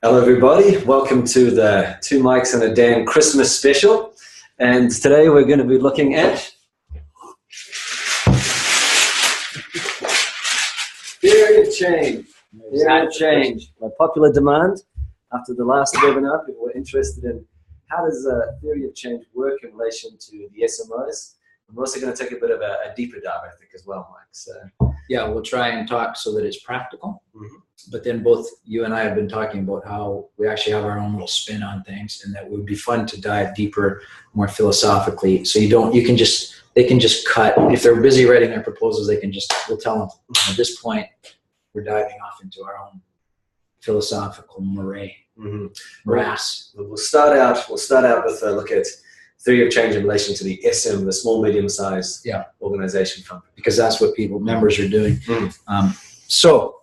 Hello everybody, welcome to the Two Mics and a Dan Christmas special. And today we're going to be looking at theory of change. Theory of change. By popular demand, after the last webinar, people were interested in how does theory of change work in relation to the SMOs. We're also going to take a bit of a deeper dive, I think, as well, Mike. So, yeah, we'll try and talk so that it's practical. But then both you and I have been talking about how we actually have our own little spin on things, and that it would be fun to dive deeper, more philosophically. So they can just cut. If they're busy writing their proposals, we'll tell them at this point we're diving off into our own philosophical morass. We'll start out with a look at theory of change in relation to the SM, the small, medium-sized organization fund, because that's what members are doing. So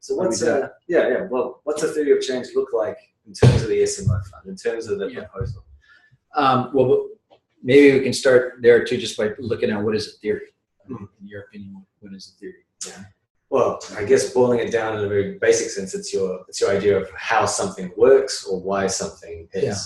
what's what's a theory of change look like in terms of the SMO fund, in terms of the proposal? Well, maybe we can start there too, just by looking at what is a theory. In your opinion, what is a theory? Yeah. Well, I guess boiling it down in a very basic sense, it's your idea of how something works or why something is. Yeah.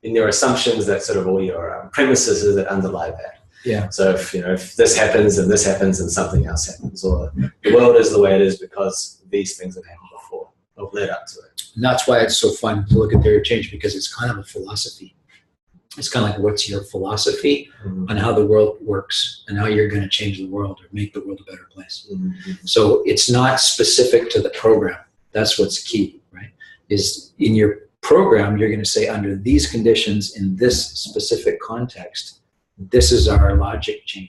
In your assumptions, that sort of all your premises that underlie that. Yeah. So if this happens and this happens and something else happens, or the world is the way it is because these things have happened before or led up to it. And that's why it's so fun to look at theory of change, because it's kind of a philosophy. It's kind of like, what's your philosophy on how the world works and how you're going to change the world or make the world a better place. So it's not specific to the program. That's what's key, right? Is in your program, you're going to say, under these conditions in this specific context, this is our logic chain.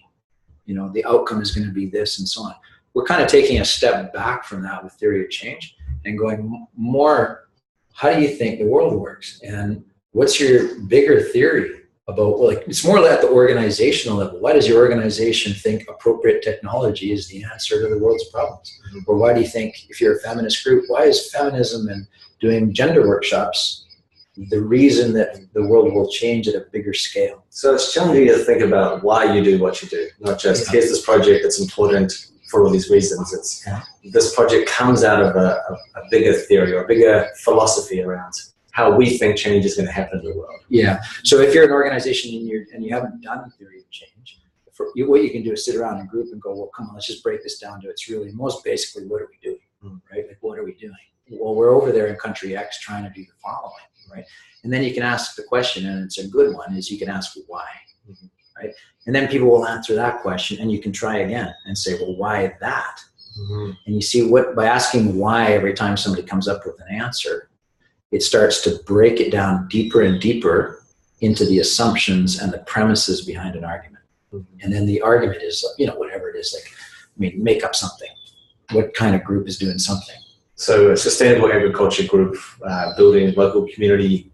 The outcome is going to be this and so on. We're kind of taking a step back from that with theory of change and going more, how do you think the world works? And what's your bigger theory about, it's more at the organizational level. Why does your organization think appropriate technology is the answer to the world's problems? Or why do you think, if you're a feminist group, why is feminism and doing gender workshops the reason that the world will change at a bigger scale? So it's challenging to think about why you do what you do, not just here's this project that's important for all these reasons. It's this project comes out of a bigger theory or a bigger philosophy around how we think change is going to happen in the world. Yeah. So if you're an organization and you haven't done theory of change, what you can do is sit around in a group and go, well, come on, let's just break this down to it's really most basically, what are we doing, right? Like, what are we doing? Well, we're over there in country X trying to do the following, right? And then you can ask the question, and it's a good one, is you can ask why, right? And then people will answer that question, and you can try again and say, well, why that? And you see by asking why every time somebody comes up with an answer, it starts to break it down deeper and deeper into the assumptions and the premises behind an argument. And then the argument is, whatever it is, make up something. What kind of group is doing something? So a sustainable agriculture group building local community,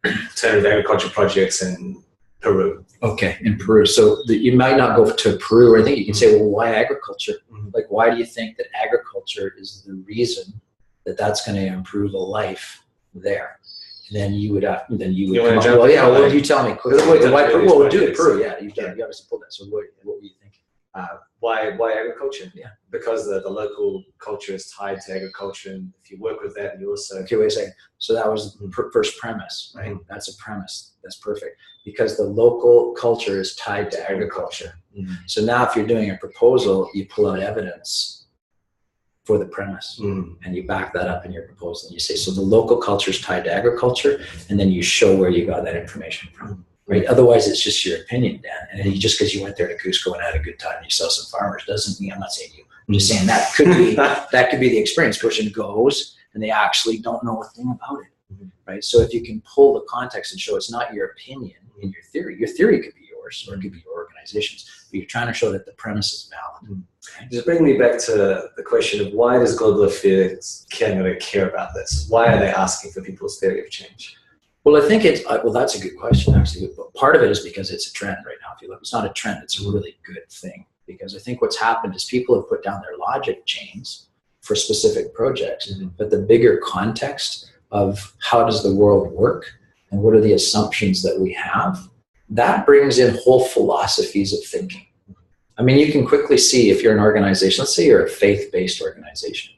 alternative agriculture projects in Peru. Okay, in Peru. So you might not go to Peru, or I think you can say, well, why agriculture? Like, why do you think that agriculture is the reason that that's going to improve a life there? And then you would come up, well, you tell me. Well, do it, Peru. Yeah, you obviously pulled that. So what were you thinking? Why agriculture? Yeah, because the local culture is tied to agriculture, and if you work with that, you also... Okay, wait a second. So that was the first premise, right? That's a premise. That's perfect. Because the local culture is tied to agriculture. So now if you're doing a proposal, you pull out evidence for the premise, and you back that up in your proposal. And you say, so the local culture is tied to agriculture, and then you show where you got that information from. Right? Otherwise, it's just your opinion, Dan. And just because you went there to Cusco and had a good time and you saw some farmers doesn't mean, I'm not saying you. I'm just saying that could be the experience. Person goes and they actually don't know a thing about it. Right? So if you can pull the context and show it's not your opinion in your theory could be yours, or it could be your organization's, but you're trying to show that the premise is valid. Just bring me back to the question of, why does Global Affairs care about this? Why are they asking for people's theory of change? Well, I think that's a good question, actually. But part of it is because it's a trend right now. If you look, it's not a trend, it's a really good thing. Because I think what's happened is people have put down their logic chains for specific projects, but the bigger context of how does the world work and what are the assumptions that we have, that brings in whole philosophies of thinking. I mean, you can quickly see if you're an organization, let's say you're a faith-based organization.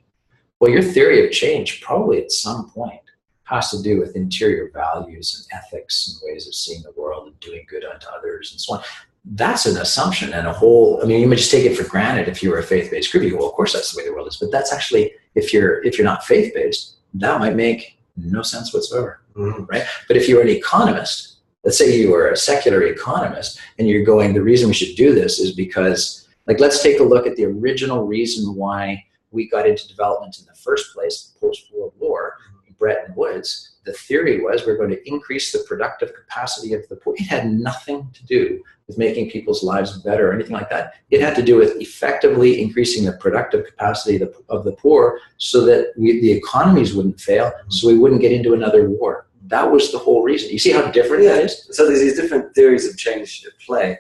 Well, your theory of change probably at some point has to do with interior values and ethics and ways of seeing the world and doing good unto others and so on. That's an assumption and a whole, I mean, you might just take it for granted if you were a faith-based group. You go, well, of course that's the way the world is. But that's actually, if you're not faith-based, that might make no sense whatsoever, right? But if you're an economist, let's say you were a secular economist and you're going, the reason we should do this is because, like, let's take a look at the original reason why we got into development in the first place, post-World War, Bretton Woods. The theory was we're going to increase the productive capacity of the poor. It had nothing to do with making people's lives better or anything like that. It had to do with effectively increasing the productive capacity of the poor so that the economies wouldn't fail, so we wouldn't get into another war. That was the whole reason. You see how different that is? So there's these different theories of change at play.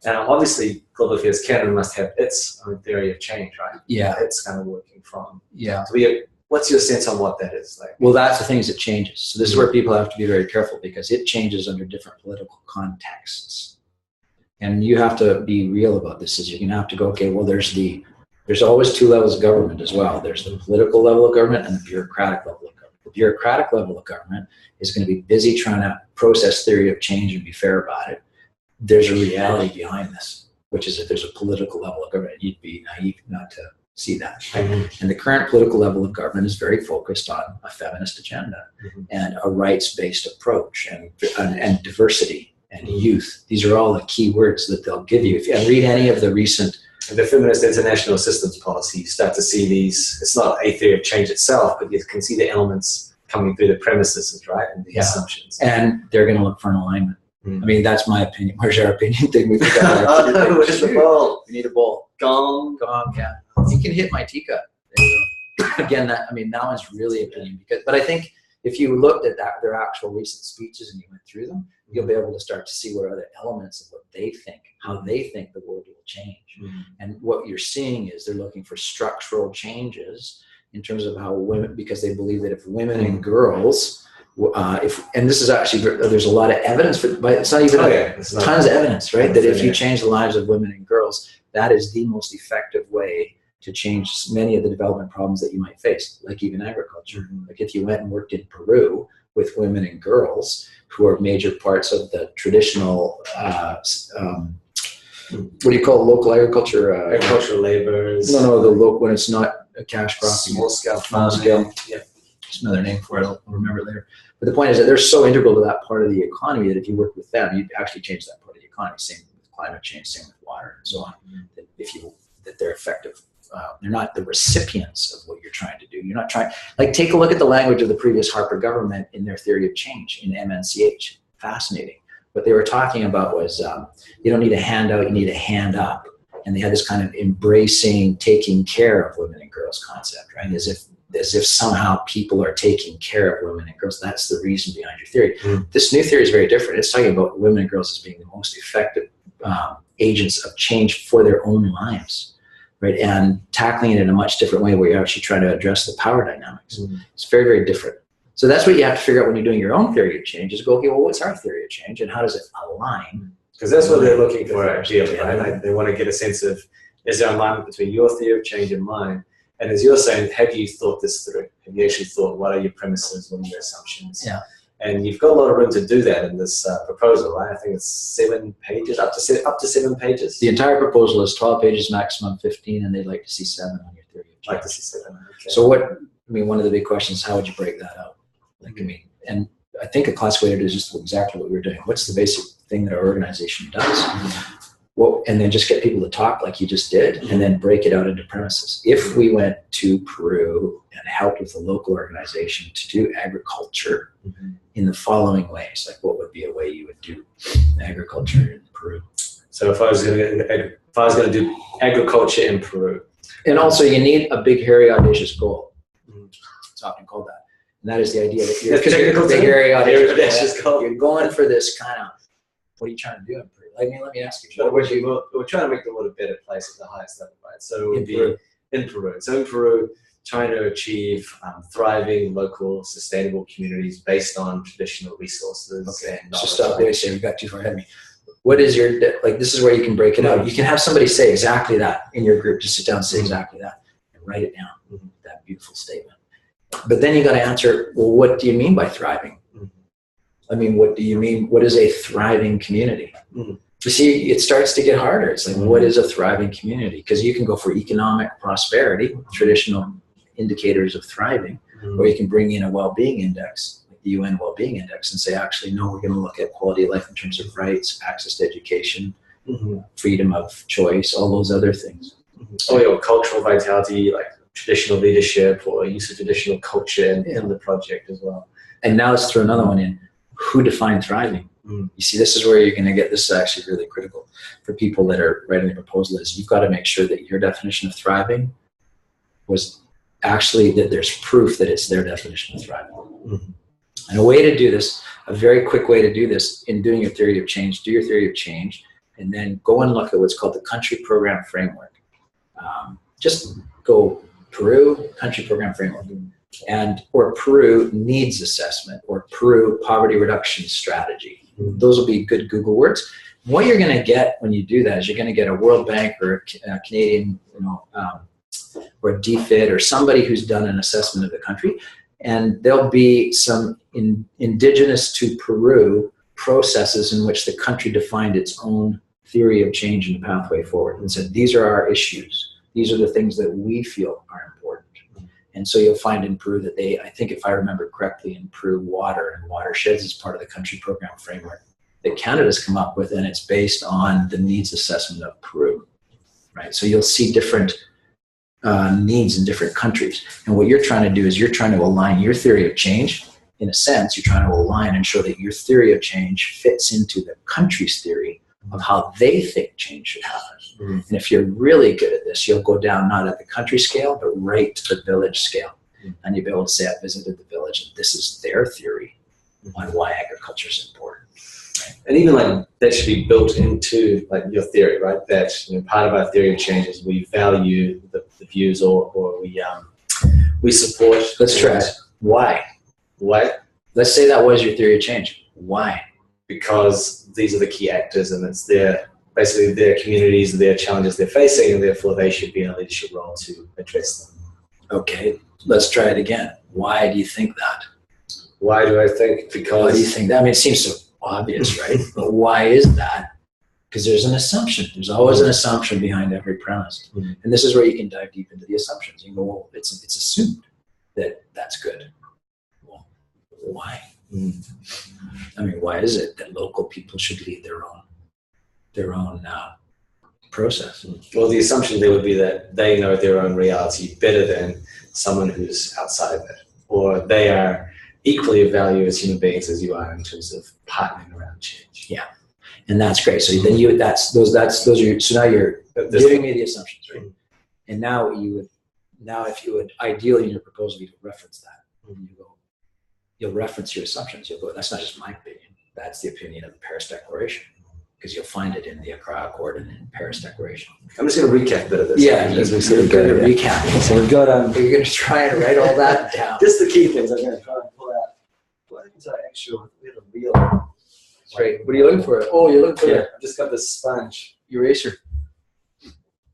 Now, obviously, Global Affairs Canada must have its own theory of change, right? Yeah. It's kind of working from. Yeah. So what's your sense on what that is like? Well, that's the thing, is it changes. So this is where people have to be very careful, because it changes under different political contexts. And you have to be real about this. Is you're going to have to go, okay, well, there's always two levels of government as well. There's the political level of government and the bureaucratic level of government. The bureaucratic level of government is going to be busy trying to process theory of change and be fair about it. There's a reality behind this, which is if there's a political level of government, you'd be naive not to see that. And the current political level of government is very focused on a feminist agenda and a rights-based approach and diversity and youth. These are all the key words that they'll give you. If you read any of the recent... The feminist international systems policy, you start to see these, it's not a theory of change itself, but you can see the elements coming through the premises, right? And the assumptions. And they're going to look for an alignment. I mean, that's my opinion. Where's your opinion thing? We've got where's the bowl? We need a bowl. Gong, yeah. You can hit my teacup. There you go. Again, that one's really opinion. But I think if you looked at their actual recent speeches and you went through them, you'll be able to start to see what other elements of what they think, how they think the world will change. And what you're seeing is they're looking for structural changes in terms of how women, because they believe that if women and girls, and this is actually, there's a lot of evidence for, but it's not even tons of evidence, right? That if you change the lives of women and girls, that is the most effective way to change many of the development problems that you might face, like even agriculture. Like if you went and worked in Peru with women and girls who are major parts of the traditional, what do you call it, local agriculture? agricultural laborers. No, the local, when it's not a cash crop. Small scale farming. Yeah. There's another name for it, I'll remember it later. But the point is that they're so integral to that part of the economy that if you work with them, you actually change that part of the economy. Same with climate change, same with water, and so on. That they're effective. They're not the recipients of what you're trying to do. You're not trying, like, take a look at the language of the previous Harper government in their theory of change in MNCH. Fascinating. What they were talking about was you don't need a handout, you need a hand up. And they had this kind of embracing, taking care of women and girls concept, right? As if somehow people are taking care of women and girls. That's the reason behind your theory. This new theory is very different. It's talking about women and girls as being the most effective agents of change for their own lives, right? And tackling it in a much different way where you're actually trying to address the power dynamics. It's very, very different. So that's what you have to figure out when you're doing your own theory of change, is go, okay, well, what's our theory of change and how does it align? Because that's what they're looking for, ideally, right? Like they want to get a sense of, is there alignment between your theory of change and mine? And as you're saying, have you thought this through? Have you actually thought, what are your premises, what are your assumptions? Yeah. And you've got a lot of room to do that in this proposal, right? I think it's 7 pages, up to 7 pages. The entire proposal is 12 pages, maximum 15, and they'd like to see 7 on your theory of change. Like to see 7, okay. So one of the big questions is, how would you break that out? And I think a classic way to do it is just exactly what we were doing. What's the basic thing that our organization does? Well, and then just get people to talk like you just did, and then break it out into premises. If we went to Peru and helped with a local organization to do agriculture in the following ways, like what would be a way you would do agriculture in Peru? So if I was going to do agriculture in Peru. And also you need a big, hairy, audacious goal. It's often called that. And that is the idea that you're big, hairy, audacious goal. You're going for this kind of, what are you trying to do in Peru? Let me ask you. We're trying to make the world a better place at the highest level, right? So it would be in Peru. So in Peru, trying to achieve thriving, local, sustainable communities based on traditional resources. Okay, so stop there. So you got too far ahead of me. What is your, like, this is where you can break it out. You can have somebody say exactly that in your group. Just sit down and say exactly that and write it down. that beautiful statement. But then you got to answer, well, what do you mean by thriving? I mean, what do you mean? What is a thriving community? You see, it starts to get harder. It's like, what is a thriving community? Because you can go for economic prosperity, traditional indicators of thriving, or you can bring in a well-being index, like the UN well-being index, and say, actually, no, we're going to look at quality of life in terms of rights, access to education, freedom of choice, all those other things. Or your cultural vitality, like traditional leadership or use of traditional culture in the project as well. And now let's throw another one in. Who defined thriving? You see, this is where you're going to get, this is actually really critical for people that are writing the proposal, is you've got to make sure that your definition of thriving was actually that there's proof that it's their definition of thriving. And a way to do this, a very quick way to do this in doing your theory of change, do your theory of change, and then go and look at what's called the country program framework. Just go Peru country program framework, and or Peru needs assessment, or Peru poverty reduction strategy. Those will be good Google words. What you're going to get when you do that is you're going to get a World Bank or a Canadian, or a DFID or somebody who's done an assessment of the country, and there'll be some indigenous to Peru processes in which the country defined its own theory of change and the pathway forward and said, these are our issues. These are the things that we feel are important. And so you'll find in Peru that they, I think if I remember correctly, in Peru, water and watersheds is part of the country program framework that Canada's come up with, and it's based on the needs assessment of Peru, right? So you'll see different needs in different countries. And what you're trying to do is you're trying to align your theory of change. In a sense, you're trying to align and show that your theory of change fits into the country's theory of how they think change should happen. And if you're really good at this, you'll go down not at the country scale, but right to the village scale. And you'll be able to say, I visited the village, and this is their theory on why agriculture is important. Right? And even like that should be built into like your theory, right? That part of our theory of change is we value the views, or we support. Let's try it. Why? Why? Let's say that was your theory of change. Why? Because these are the key actors, and it's basically their communities, their challenges they're facing, and therefore they should be in a leadership role to address them. Okay, let's try it again. Why do you think that? Why do I think? Because. Why do you think that? I mean, it seems so obvious, right? But why is that? Because there's an assumption. There's always an assumption behind every premise. And this is where you can dive deep into the assumptions. You go, well, it's assumed that that's good. Well, why? I mean, why is it that local people should lead their own process? Well, the assumption there would be that they know their own reality better than someone who's outside of it, or they are equally of value as human beings as you are in terms of partnering around change. Yeah, and that's great. So then so now you're giving me the assumptions, right? And now if you would ideally in your proposal you would reference that. You'll reference your assumptions. You'll go, that's not just my opinion. That's the opinion of the Paris Declaration, because you'll find it in the Accra Accord and in the Paris Declaration. I'm just going to recap a bit of this. Yeah, you're going to recap. So we've got, you're going to try and write all that down. Just the key things I'm going to try and pull out. What is our actual real? Great. What are you looking for? Oh, you're looking for I've just got this sponge. Eraser.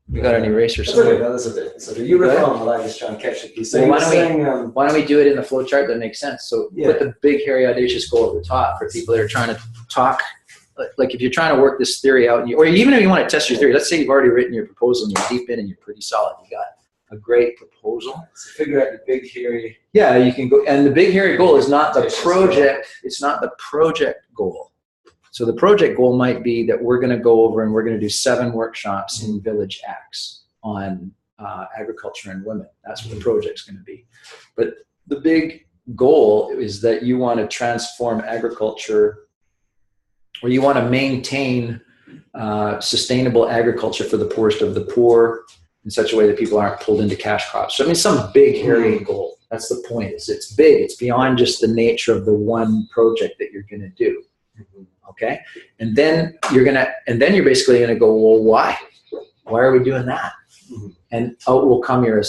We got an eraser somewhere. That's okay. So you recall while I just try and catch the piece. So why don't we do it in the flow chart that makes sense? So put the big, hairy, audacious goal at the top for people that are trying to talk. Like if you're trying to work this theory out, or even if you want to test your theory, let's say you've already written your proposal and you're deep in and you're pretty solid. You got a great proposal. So figure out the big, hairy. Yeah, you can go. And the big, hairy goal is not the project. It's not the project goal. So the project goal might be that we're going to go over and we're going to do 7 workshops in Village X on agriculture and women. That's what the project's going to be. But the big goal is that you want to transform agriculture, or you want to maintain sustainable agriculture for the poorest of the poor in such a way that people aren't pulled into cash crops. So I mean, some big, hairy goal. That's the point. It's big. It's beyond just the nature of the one project that you're going to do. Okay, and then you're basically gonna go, well, why? Why are we doing that? And out will come your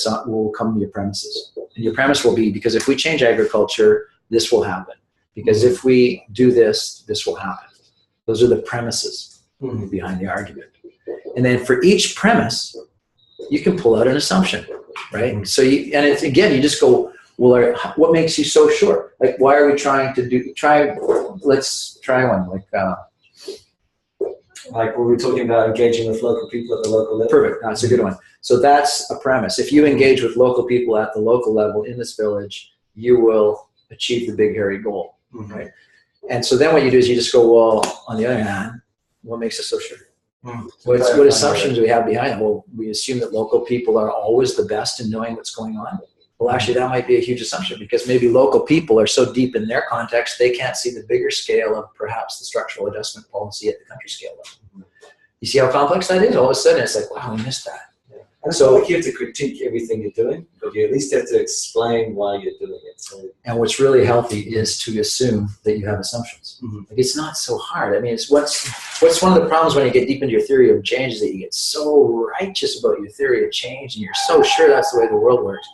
premises. And your premise will be, because if we change agriculture, this will happen. Because if we do this, this will happen. Those are the premises behind the argument. And then for each premise, you can pull out an assumption, right? So and it's, again, you just go, well, what makes you so sure? Like, why are we trying to let's try one, like when we're talking about engaging with local people at the local level. Perfect, that's a good one. So that's a premise. If you engage with local people at the local level in this village, you will achieve the big, hairy goal, right? And so then what you do is you just go, well, on the other hand, what makes us so sure? What assumptions do we have behind it? Well, we assume that local people are always the best in knowing what's going on. Well, actually, that might be a huge assumption, because maybe local people are so deep in their context, they can't see the bigger scale of perhaps the structural adjustment policy at the country scale level. You see how complex that is? All of a sudden, it's like, wow, we missed that. And so like you have to critique everything you're doing, but you at least have to explain why you're doing it. So, and what's really healthy is to assume that you have assumptions. Like, it's not so hard. I mean, it's what's one of the problems when you get deep into your theory of change is that you get so righteous about your theory of change, and you're so sure that's the way the world works,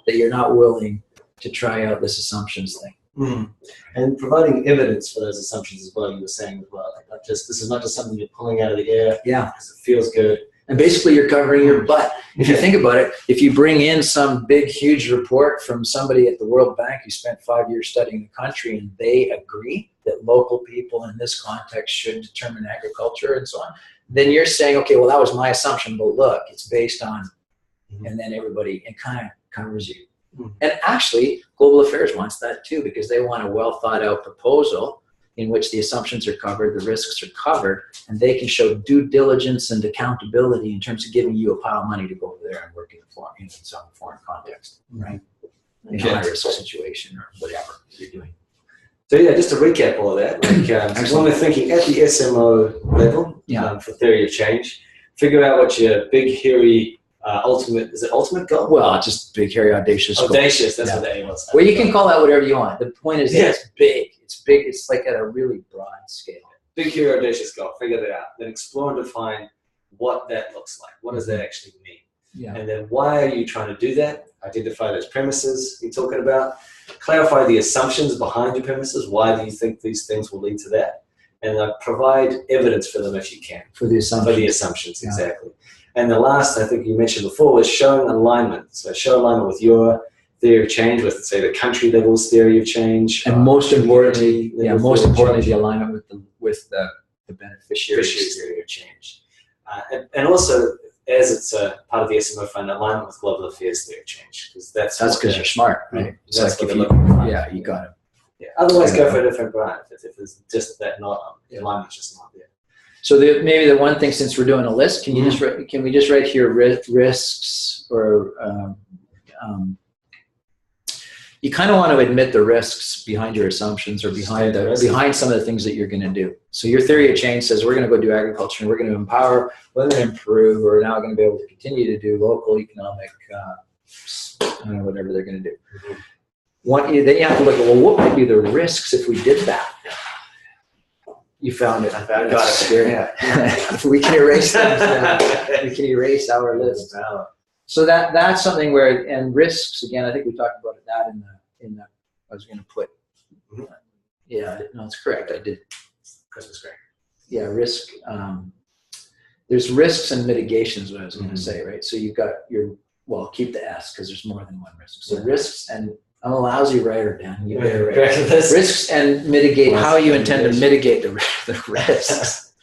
that you're not willing to try out this assumptions thing. And providing evidence for those assumptions as well, you were saying as well. Like this is not just something you're pulling out of the air because it feels good. And basically you're covering your butt. If you think about it, if you bring in some big, huge report from somebody at the World Bank who spent 5 years studying the country, and they agree that local people in this context should determine agriculture and so on, then you're saying, okay, well, that was my assumption, but look, it's based on, and then everybody, it kind of covers you. And actually, Global Affairs wants that too, because they want a well thought out proposal in which the assumptions are covered, the risks are covered, and they can show due diligence and accountability in terms of giving you a pile of money to go over there and work in some foreign context, right? In a high-risk situation or whatever you're doing. So yeah, just to recap all of that, like when we're thinking at the SMO level for theory of change, figure out what your big, hairy, ultimate goal? Well, just big, hairy, audacious goal. Audacious, that's what the A was. Well, you can call that whatever you want. The point is that it's big. It's big. It's like at a really broad scale. Big, hairy, audacious goal. Figure that out. Then explore and define what that looks like. What does that actually mean? Yeah. And then why are you trying to do that? Identify those premises you're talking about. Clarify the assumptions behind your premises. Why do you think these things will lead to that? And provide evidence for them if you can. For the assumptions, exactly. And the last, I think you mentioned before, was showing alignment. So show alignment with your theory of change, with, say, the country level's theory of change. And most importantly, the alignment with the beneficiary's theory of change. And also, as it's a part of the SMO fund, alignment with Global Affairs theory of change. That's because you're smart, right? That's like you got it. Yeah. Otherwise, go for a different grant if there's just that alignment's just not there. So maybe the one thing, since we're doing a list, can we just write here risks, or you kind of want to admit the risks behind your assumptions, or behind some of the things that you're going to do. So your theory of change says we're going to go do agriculture, and we're going to empower, we're going to improve, we're now going to be able to continue to do local economic, whatever they're going to do. Then you have to look at, well, what might be the risks if we did that? You found it. I got it. Scary. If we can erase things now, we can erase our list. So that's something where, and risks, again, I think we talked about that in the I was going to put, yeah, no, it's correct. I did. Christmas great. Yeah, risk. There's risks and mitigations, what I was going to say, right? So you've got keep the S, because there's more than one risk. So risks, and I'm a lousy writer, Dan. You better write risks and mitigate. How you intend to mitigate the risks.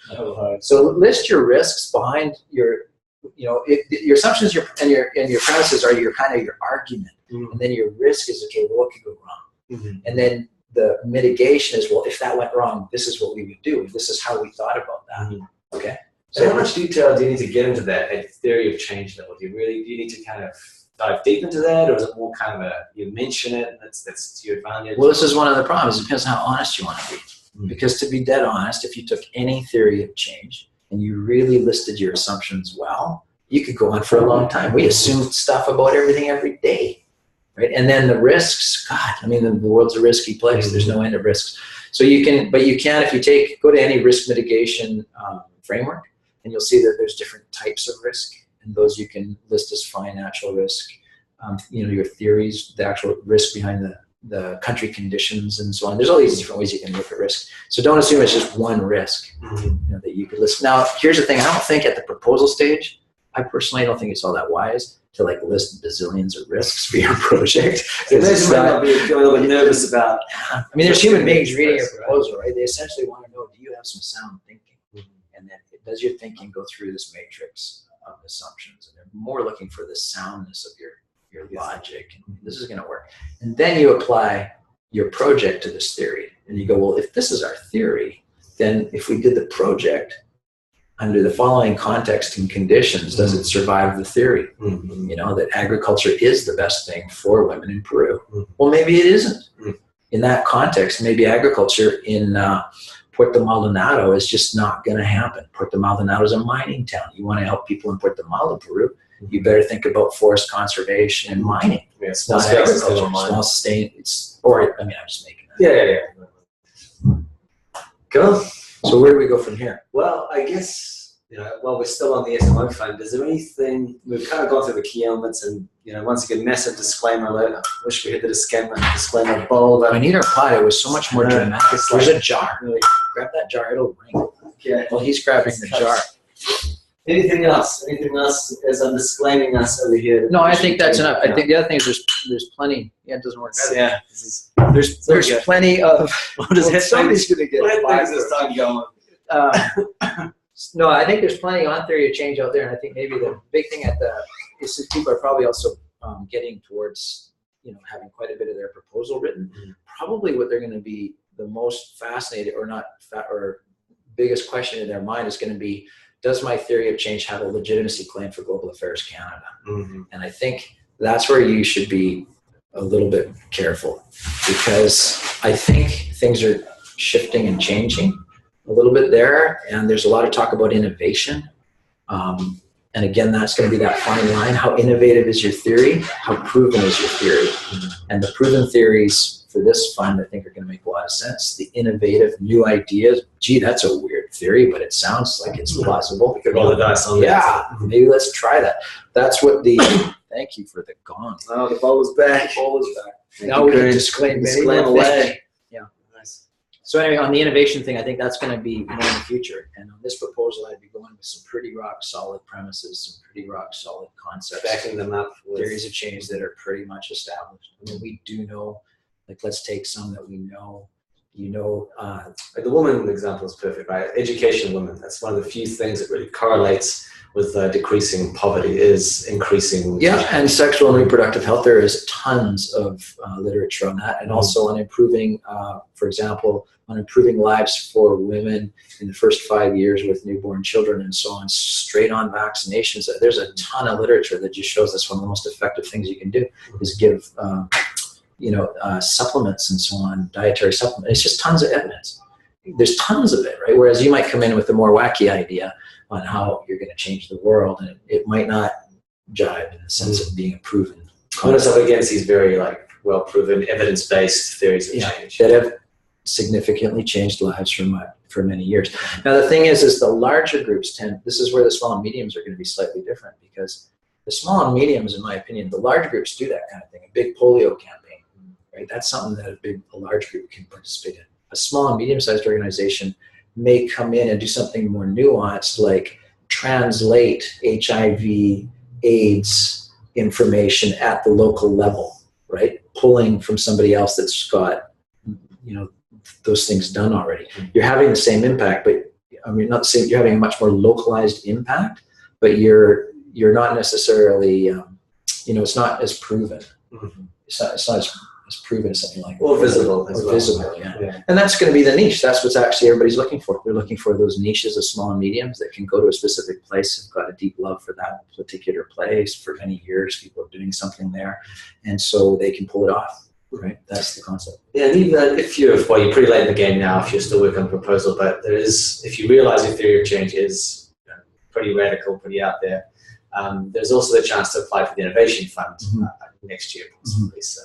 So list your risks behind your, your assumptions, and your premises are your kind of your argument, and then your risk is, okay, well, what could go wrong, and then the mitigation is, well, if that went wrong, this is what we would do. This is how we thought about that. Okay. So how much detail do you need to get into that at theory of change level? Do you need to kind of dive deep into that, or is it more kind of you mention it and that's to your advantage? Well, this is one of the problems. It depends on how honest you want to be. Because to be dead honest, if you took any theory of change and you really listed your assumptions well, you could go on for a long time. We assume stuff about everything every day, right? And then the risks, God, I mean, the world's a risky place. There's no end of risks. So you can, if you go to any risk mitigation framework, and you'll see that there's different types of risk. And those you can list as financial risk, your theories, the actual risk behind the country conditions and so on. There's all these different ways you can look at risk. So don't assume it's just one risk that you could list. Now, here's the thing. I don't think at the proposal stage, I personally don't think it's all that wise to like list bazillions of risks for your project. So they might not be feeling a little bit nervous about. I mean, there's human beings reading your proposal, right? They essentially want to know, do you have some sound thinking? And then does your thinking go through this matrix of assumptions? And they're more looking for the soundness of your logic. And this is going to work. And then you apply your project to this theory. And you go, well, if this is our theory, then if we did the project under the following context and conditions, does it survive the theory? You know, that agriculture is the best thing for women in Peru. Well, maybe it isn't. In that context, maybe agriculture in Puerto Maldonado is just not going to happen. Puerto Maldonado is a mining town. You want to help people in Puerto Maldonado, Peru, you better think about forest conservation and mining. Yeah, small agriculture, small sustain. Or, I mean, I'm just making that. Yeah. Cool. So where do we go from here? Well, I guess, you know, while we're still on the SMO fund, is there anything, we've kind of gone through the key elements and, you know, once again, massive disclaimer alert. I wish we had the disclaimer bold. I need our pot. It was so much more dramatic. There's a jar. Really. Grab that jar. It'll ring. Okay. Well, he's grabbing the jar. Anything else? Anything else as I'm disclaiming us over here? No, I think that's enough. I think the other thing is there's plenty. Yeah, it doesn't work. Yeah. There's plenty of. Somebody's going to get five this time going. No, I think there's plenty on theory of change out there, and I think maybe the big thing is that people are probably also getting towards, you know, having quite a bit of their proposal written. Probably what they're going to be the most fascinated or biggest question in their mind is going to be, does my theory of change have a legitimacy claim for Global Affairs Canada? And I think that's where you should be a little bit careful, because I think things are shifting and changing a little bit there, and there's a lot of talk about innovation. And again, that's going to be that fine line. How innovative is your theory? How proven is your theory? And the proven theories for this fund, I think, are going to make a lot of sense. The innovative new ideas, gee, that's a weird theory, but it sounds like it's plausible. We could roll the dice on that. Yeah, maybe let's try that. That's what the, thank you for the gong. Oh, the ball is back. Ball is back. Now we can disclaim away. Yeah. Nice. So anyway, on the innovation thing, I think that's going to be more in the future. And on this proposal, I'd be going with some pretty rock solid premises, some pretty rock solid concepts. Backing them up with theories of change that are pretty much established. I mean, we do know, like, let's take some that we know. You know, like the woman example is perfect, right? Education of women. That's one of the few things that really correlates with decreasing poverty is increasing. Yeah, and sexual and reproductive health. There is tons of literature on that, and also on improving, for example, on improving lives for women in the first 5 years with newborn children and so on, straight on vaccinations. There's a ton of literature that just shows that's one of the most effective things you can do is give supplements and so on, dietary supplements. It's just tons of evidence. There's tons of it, right? Whereas you might come in with a more wacky idea on how you're going to change the world, and it might not jive in the sense of being a proven concept. Up against these very well-proven, evidence-based theories of change that have significantly changed lives for many years. Now the thing is the larger groups this is where the small and mediums are going to be slightly different, because the small and mediums, in my opinion, the large groups do that kind of thing. A big polio campaign, right? That's something that a large group can participate in. A small and medium-sized organization may come in and do something more nuanced, like translate HIV, AIDS information at the local level, right? Pulling from somebody else that's got, those things done already. You're having the same impact, but I mean, not the same. You're having a much more localized impact, but you're not necessarily, it's not as proven. It's not as proven as something like or visible. Or visible, yeah. And that's going to be the niche. That's what's actually everybody's looking for. They're looking for those niches of small and mediums that can go to a specific place, have got a deep love for that particular place. For many years, people are doing something there, and so they can pull it off. Right, that's the concept. Yeah, and even if you're pretty late in the game now, if you're still working on a proposal, but if you realize your theory of change is pretty radical, pretty out there, there's also the chance to apply for the Innovation Fund next year, possibly. So.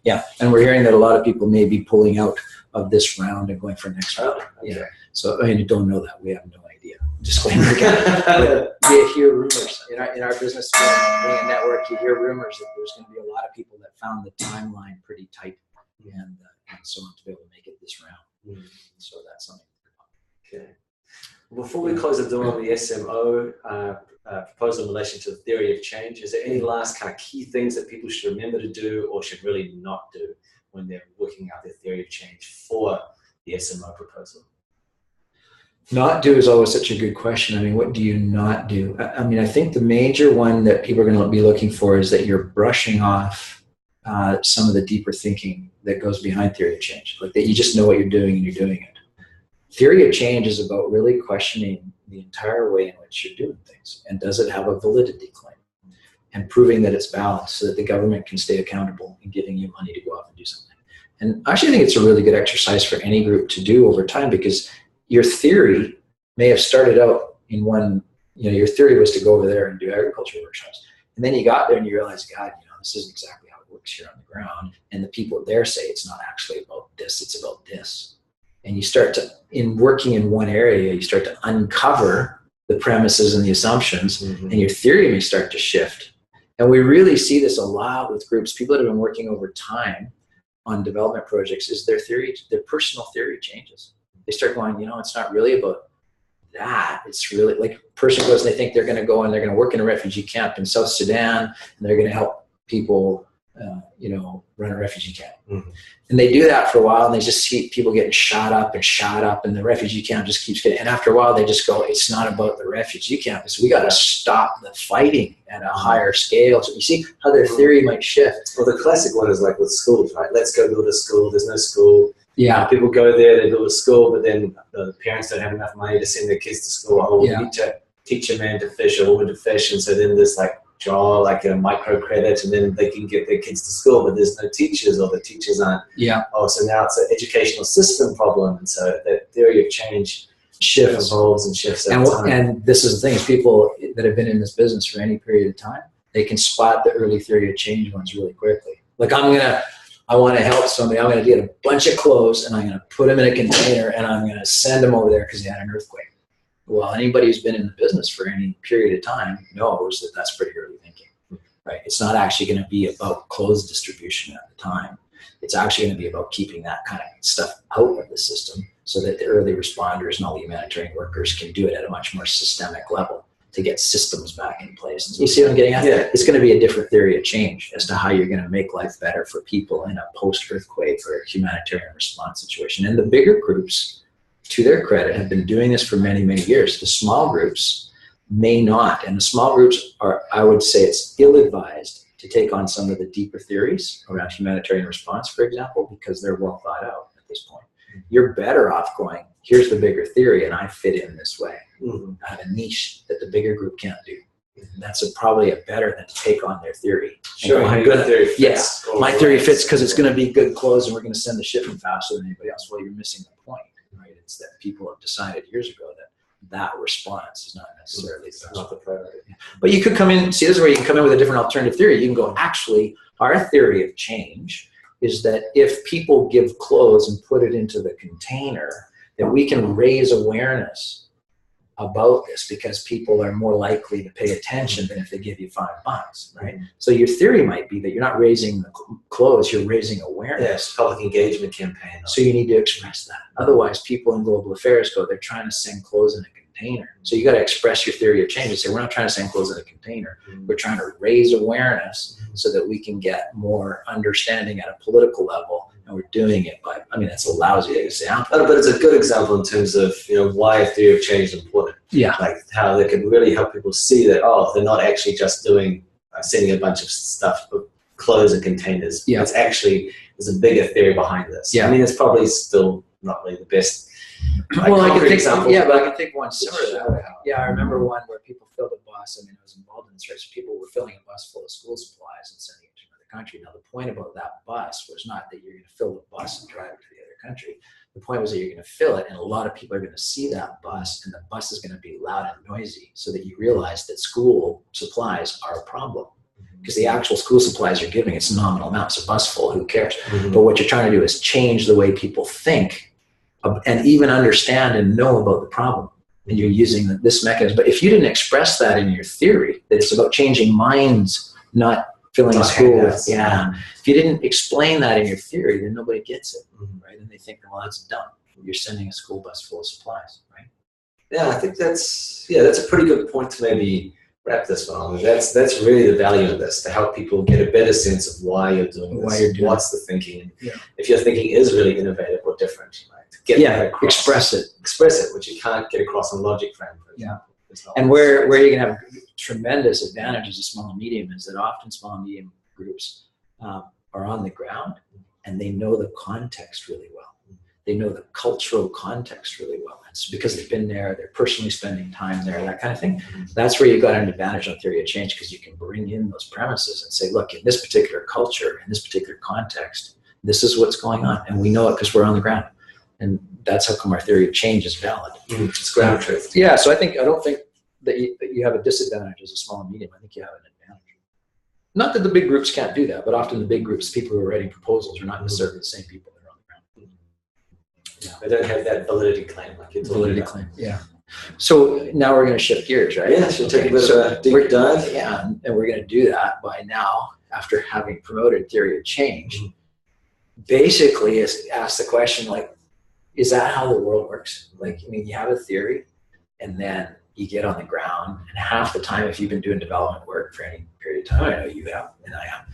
Yeah, and we're hearing that a lot of people may be pulling out of this round and going for next round. Okay. Yeah, so I mean, you don't know that. We have no idea. Disclaimer again. But we hear rumors in our business being a network. You hear rumors that there's going to be a lot of people that found the timeline pretty tight, and so on to be able to make it this round. So that's something. Okay. Before we close the door on the SMO proposal in relation to the theory of change. Is there any last kind of key things that people should remember to do or should really not do when they're working out their theory of change for the SMO proposal? Not do is always such a good question. I mean, what do you not do? I mean, I think the major one that people are going to be looking for is that you're brushing off some of the deeper thinking that goes behind theory of change, like that you just know what you're doing and you're doing it. Theory of change is about really questioning the entire way in which you're doing things. And does it have a validity claim? And proving that it's balanced so that the government can stay accountable and giving you money to go off and do something. And I actually think it's a really good exercise for any group to do over time, because your theory may have started out in one, your theory was to go over there and do agriculture workshops. And then you got there and you realize, God, this isn't exactly how it works here on the ground. And the people there say it's not actually about this, it's about this. And you start to, in working in one area, you start to uncover the premises and the assumptions, and your theory may start to shift. And we really see this a lot with groups, people that have been working over time on development projects, is their personal theory changes. They start going, it's not really about that. It's really like a person goes and they think they're going to go and they're going to work in a refugee camp in South Sudan and they're going to help people, run a refugee camp. And they do that for a while and they just see people getting shot up and the refugee camp just keeps getting, and after a while they just go, it's not about the refugee camp. It's, we got to stop the fighting at a higher scale. So you see how their theory might shift. Well, the classic one is like with schools, right? Let's go build a school. There's no school. Yeah. People go there, they build a school, but then the parents don't have enough money to send their kids to school. Oh, we need to teach a man to fish or a woman to fish. And so then there's like draw like a microcredit and then they can get their kids to school, but there's no teachers or the teachers aren't. Yeah. Oh, so now it's an educational system problem. And so that theory of change evolves and shifts over time. And this is the thing, is people that have been in this business for any period of time, they can spot the early theory of change ones really quickly. Like I want to help somebody, I'm going to get a bunch of clothes and I'm going to put them in a container and I'm going to send them over there because they had an earthquake. Well, anybody who's been in the business for any period of time knows that that's pretty early thinking, right? It's not actually going to be about clothes distribution at the time. It's actually going to be about keeping that kind of stuff out of the system so that the early responders and all the humanitarian workers can do it at a much more systemic level to get systems back in place. You see what I'm getting at? Yeah. It's going to be a different theory of change as to how you're going to make life better for people in a post-earthquake or a humanitarian response situation. And the bigger groups, to their credit, have been doing this for many, many years. The small groups may not. And the small groups are, I would say it's ill-advised to take on some of the deeper theories around humanitarian response, for example, because they're well thought out at this point. You're better off going, here's the bigger theory and I fit in this way. I have a niche that the bigger group can't do. That's probably a better than to take on their theory. Sure, my theory fits because it's going to be good clothes and we're going to send the shipment faster than anybody else. Well, you're missing the point, right? It's that people have decided years ago that response is not necessarily the not the priority. But you could come in, see, this is where you can come in with a different alternative theory. You can go, actually, our theory of change is that if people give clothes and put it into the container, that we can raise awareness about this because people are more likely to pay attention than if they give you $5, right? So your theory might be that you're not raising the clothes, you're raising awareness. Yes, public engagement campaign. So you need to express that. Otherwise, people in global affairs go, they're trying to send clothes in a container. So you got to express your theory of change and say, we're not trying to send clothes in a container. We're trying to raise awareness so that we can get more understanding at a political level. And we're doing it by, I mean, that's a lousy example. But it's a good example in terms of, why a theory of change is important. Yeah. Like how they can really help people see that, they're not actually just doing, sending a bunch of stuff, clothes and containers. Yeah. It's actually, there's a bigger theory behind this. Yeah. I mean, it's probably still not really the best. Well, I can think, example. yeah, but I can think one similar to that. Yeah, I remember one where people filled a bus. I mean, I was involved in this race. People were filling a bus full of school supplies and sending it to another country. Now, the point about that bus was not that you're going to fill the bus and drive it to the other country. The point was that you're going to fill it, and a lot of people are going to see that bus, and the bus is going to be loud and noisy, so that you realize that school supplies are a problem. Because the actual school supplies you're giving, it's nominal amounts. A bus full, who cares? But what you're trying to do is change the way people think and even understand and know about the problem. And you're using this mechanism. But if you didn't express that in your theory, that it's about changing minds, not filling a school with, if you didn't explain that in your theory, then nobody gets it, right? And they think, well, that's dumb. You're sending a school bus full of supplies, right? Yeah, I think that's a pretty good point to maybe wrap this one on. That's really the value of this, to help people get a better sense of why you're doing this, Why you're doing what's the thinking. If your thinking is really innovative or different, right? To get that across, express it, which you can't get across in logic frame. And where you can have tremendous advantage as a small and medium is that often small and medium groups are on the ground and they know the context really well. They know the cultural context really well. It's because they've been there, they're personally spending time there, that kind of thing. That's where you've got an advantage on theory of change, because you can bring in those premises and say, look, in this particular culture, in this particular context, this is what's going on. And we know it because we're on the ground. And that's how come our theory of change is valid. It's ground truth. Yeah, so I don't think that you have a disadvantage as a small and medium. I think you have an advantage. Not that the big groups can't do that, but often the big groups, people who are writing proposals, are not necessarily the same people that are on the ground. Yeah. They don't have that validity claim like you're talking about. Claim. Yeah. So now we're going to shift gears, right? Yeah, so take a bit of a deep dive. Yeah, and we're going to do that by now, after having promoted theory of change, basically is ask the question, like, is that how the world works? Like, I mean, you have a theory, and then you get on the ground, and half the time, if you've been doing development work for any period of time, I know you have, and I have,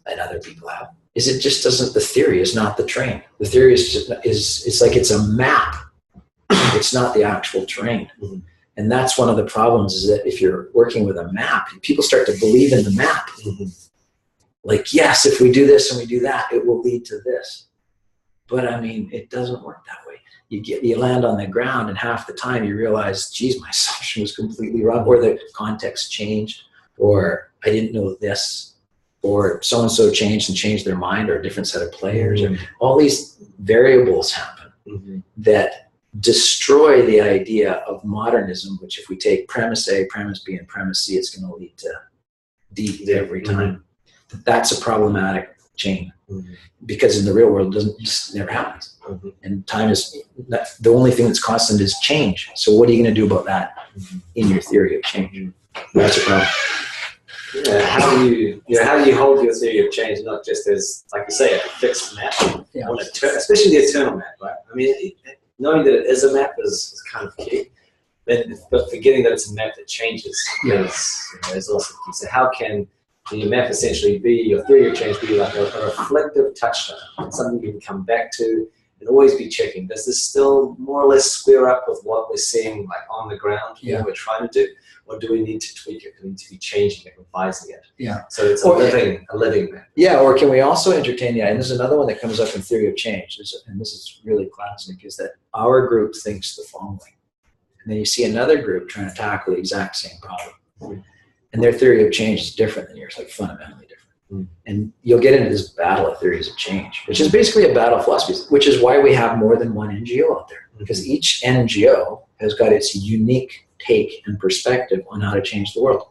and other people have, is it just doesn't, the theory is not the terrain. The theory is just, it's like it's a map. It's not the actual terrain. And that's one of the problems, is that if you're working with a map, people start to believe in the map. Like, yes, if we do this and we do that, it will lead to this. But I mean, it doesn't work that way. You land on the ground, and half the time you realize, geez, my assumption was completely wrong, or the context changed, or I didn't know this, or so-and-so changed and changed their mind, or a different set of players, or all these variables happen that destroy the idea of modernism, which if we take premise A, premise B, and premise C, it's going to lead to D every time. That's a problematic chain, because in the real world, it just never happens. And time is, the only thing that's constant is change. So what are you going to do about that in your theory of change? That's a problem. Yeah, how do you hold your theory of change not just as, like you say, a fixed map, especially the eternal map, right? I mean, knowing that it is a map is kind of key, but forgetting that it's a map that changes is also key. So how can your map essentially be, your theory of change be like a reflective touchstone, something you can come back to and always be checking, does this still more or less square up with what we're seeing like on the ground, what we're trying to do, or do we need to tweak it, do we need to be changing it, revising it? So it's a living map. Yeah, or can we also entertain and this is another one that comes up in theory of change, and this is really classic, is that our group thinks the following, and then you see another group trying to tackle the exact same problem. And their theory of change is different than yours, like fundamentally different. And you'll get into this battle of theories of change, which is basically a battle of philosophies, which is why we have more than one NGO out there, because each NGO has got its unique take and perspective on how to change the world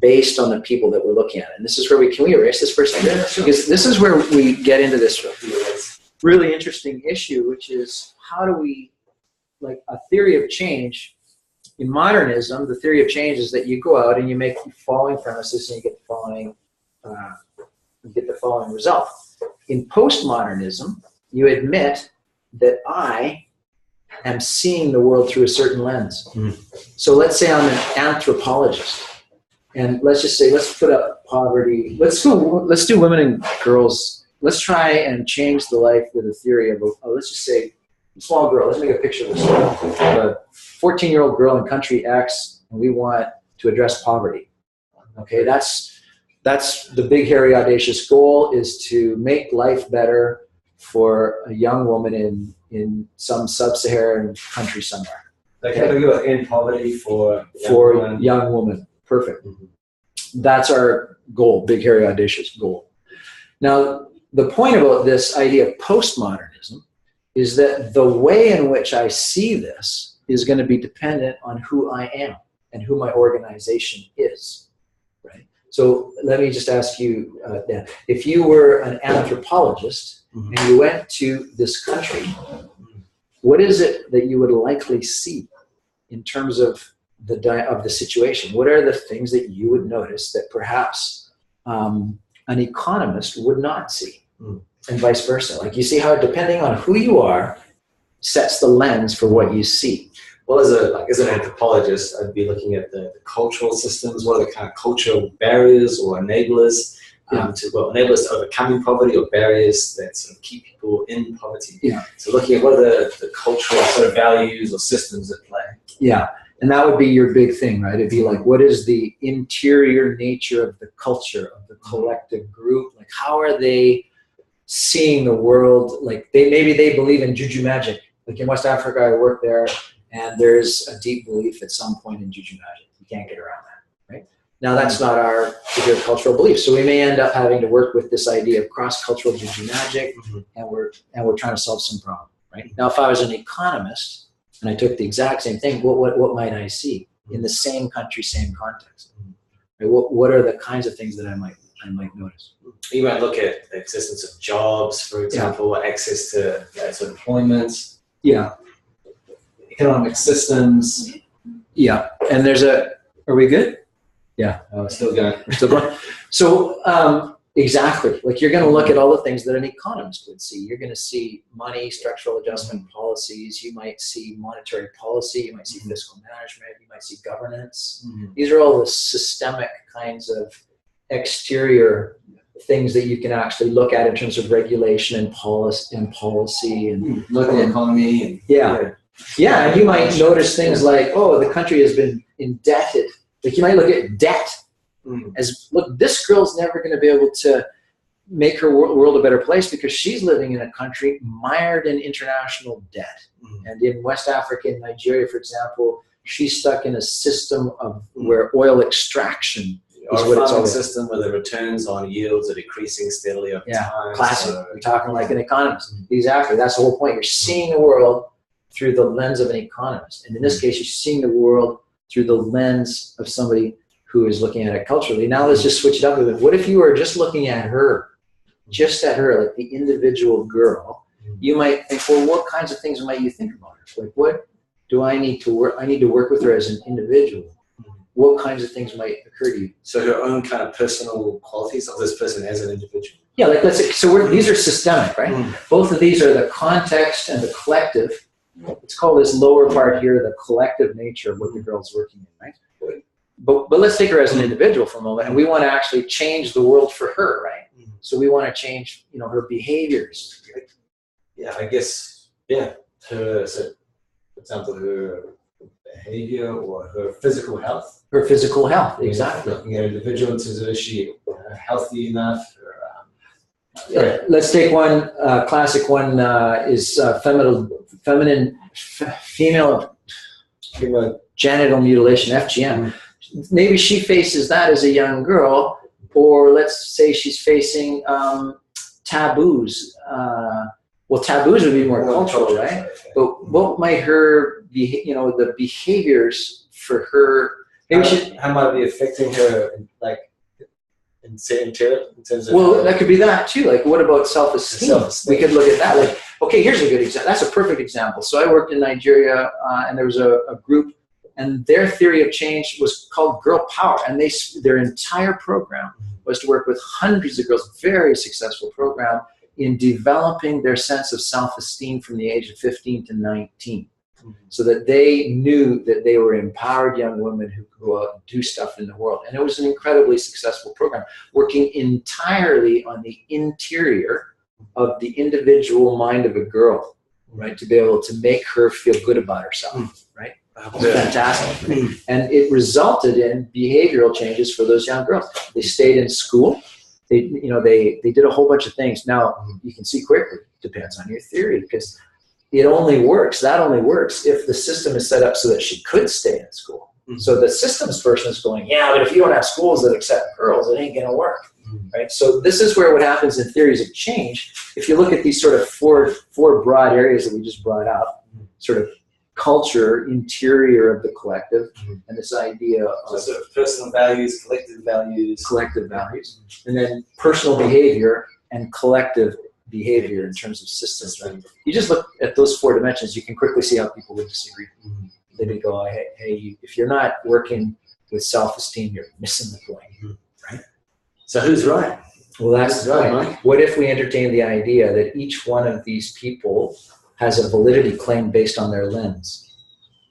based on the people that we're looking at. And this is where can we erase this for a second? Yeah, sure. Because this is where we get into this really interesting issue, which is how do we, like a theory of change. In modernism, the theory of change is that you go out and you make the following premises and you get the following result. In postmodernism, you admit that I am seeing the world through a certain lens. So let's say I'm an anthropologist, and let's just say, let's put up poverty. Let's do women and girls. Let's try and change the life with a theory of, let's just say, small girl. Let's make a picture of this. A 14-year-old girl in country X, and we want to address poverty. Okay, that's the big, hairy, audacious goal, is to make life better for a young woman in some sub-Saharan country somewhere. Okay, how do you end poverty for young women? Perfect. That's our goal, big, hairy, audacious goal. Now, the point about this idea of postmodernism is that the way in which I see this is going to be dependent on who I am and who my organization is, right? So let me just ask you, Dan, if you were an anthropologist and you went to this country, what is it that you would likely see in terms of the situation? What are the things that you would notice that perhaps an economist would not see? And vice versa. Like, you see how depending on who you are sets the lens for what you see. Well, as an anthropologist, I'd be looking at the cultural systems. What are the kind of cultural barriers or enablers enablers to overcoming poverty, or barriers that sort of keep people in poverty? Yeah. So looking at what are the cultural sort of values or systems at play. Yeah. And that would be your big thing, right? It'd be like, what is the interior nature of the culture, of the collective group? Like, how are they seeing the world? Like, maybe they believe in juju magic. Like in West Africa, I worked there, and there's a deep belief at some point in juju magic. You can't get around that, right? Now, that's not our particular cultural belief. So we may end up having to work with this idea of cross-cultural juju magic, and we're trying to solve some problem, right? Now, if I was an economist, and I took the exact same thing, what might I see in the same country, same context? Right? What are the kinds of things that I might notice? You might look at the existence of jobs, for example, access to employment. Yeah. Economic systems. Yeah. And are we good? Yeah. Still going. We're still going. So, exactly. Like, you're going to look at all the things that an economist would see. You're going to see money, structural adjustment policies. You might see monetary policy. You might see fiscal management. You might see governance. These are all the systemic kinds of exterior things that you can actually look at in terms of regulation and policy and local economy. And, yeah. And you might notice things like, oh, the country has been indebted. Like, you might look at debt. As, look, this girl's never going to be able to make her world a better place because she's living in a country mired in international debt. And in West Africa, in Nigeria, for example, she's stuck in a system of where oil extraction is what it's all about. System where the returns on yields are decreasing steadily over time. Classic. We're talking like an economist. Exactly. That's the whole point. You're seeing the world through the lens of an economist. And in this case, you're seeing the world through the lens of somebody who is looking at it culturally. Now let's just switch it up a bit. What if you were just looking at her, like the individual girl? You might think, well, what kinds of things might you think about her? Like, what do I need to work? I need to work with her as an individual. What kinds of things might occur to you? So her own kind of personal qualities of this person as an individual. Yeah, like let's say, these are systemic, right? Both of these are the context and the collective. Let's call this lower part here the collective nature of what the girl's working in, right? But let's take her as an individual for a moment, and we want to actually change the world for her, right? So we want to change, her behaviors. Yeah, I guess, her, so for example, her behavior or her physical health. Her physical health, exactly. Looking at an individual in terms of, is she healthy enough? Let's take one, classic one is female genital mutilation, FGM. Maybe she faces that as a young girl, or let's say she's facing taboos. Well, taboos would be more cultural, right? But what might her be, the behaviors for her, maybe how might it be affecting her, like, in terms of... Well, that could be that too. Like, what about self-esteem? We could look at that. Like, okay, here's a good example. That's a perfect example. So I worked in Nigeria, and there was a group, and their theory of change was called Girl Power, and their entire program was to work with hundreds of girls, very successful program, in developing their sense of self-esteem from the age of 15 to 19, so that they knew that they were empowered young women who could go out and do stuff in the world. And it was an incredibly successful program, working entirely on the interior of the individual mind of a girl, right, to be able to make her feel good about herself, right? Fantastic. And it resulted in behavioral changes for those young girls. They stayed in school. They did a whole bunch of things. Now, you can see quickly, depends on your theory, because that only works if the system is set up so that she could stay in school. So the systems person is going, yeah, but if you don't have schools that accept girls, it ain't gonna work, right? So this is where what happens in theories of change. If you look at these sort of four broad areas that we just brought up, sort of culture, interior of the collective, and this idea of sort of personal values, collective values, and then personal behavior and collective behavior in terms of systems. Right? You just look at those four dimensions, you can quickly see how people would disagree. They would go, hey, if you're not working with self-esteem, you're missing the point, right? So who's right? Well, that's right, Mike. What if we entertain the idea that each one of these people has a validity claim based on their lens?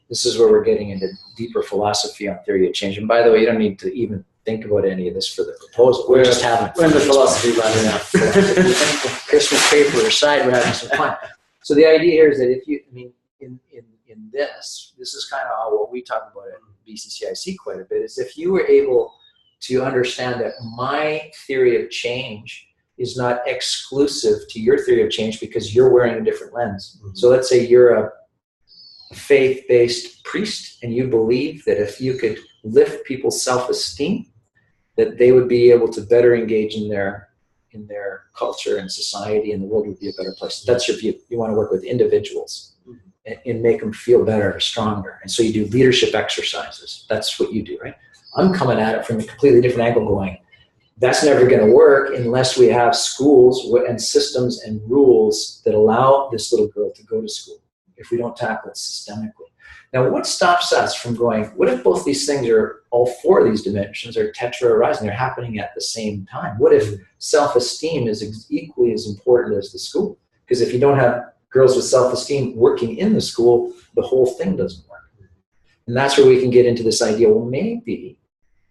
This is where we're getting into deeper philosophy on theory of change. And by the way, you don't need to even think about any of this for the proposal. We're just having fun. When the philosophy running out. Christmas paper aside, we're having some fun. So the idea here is that if you, I mean, in this is kind of what we talk about at BCCIC quite a bit, is if you were able to understand that my theory of change is not exclusive to your theory of change because you're wearing a different lens. Mm-hmm. So let's say you're a faith-based priest and you believe that if you could lift people's self-esteem, that they would be able to better engage in their culture and society, and the world would be a better place. That's your view. You want to work with individuals and make them feel better or stronger. And so you do leadership exercises. That's what you do, right? I'm coming at it from a completely different angle, going, that's never going to work unless we have schools and systems and rules that allow this little girl to go to school, if we don't tackle it systemically. Now, what stops us from going, what if both these things are, all four of these dimensions are tetra-arising, they're happening at the same time? What if self-esteem is equally as important as the school? Because if you don't have girls with self-esteem working in the school, the whole thing doesn't work. And that's where we can get into this idea, well, maybe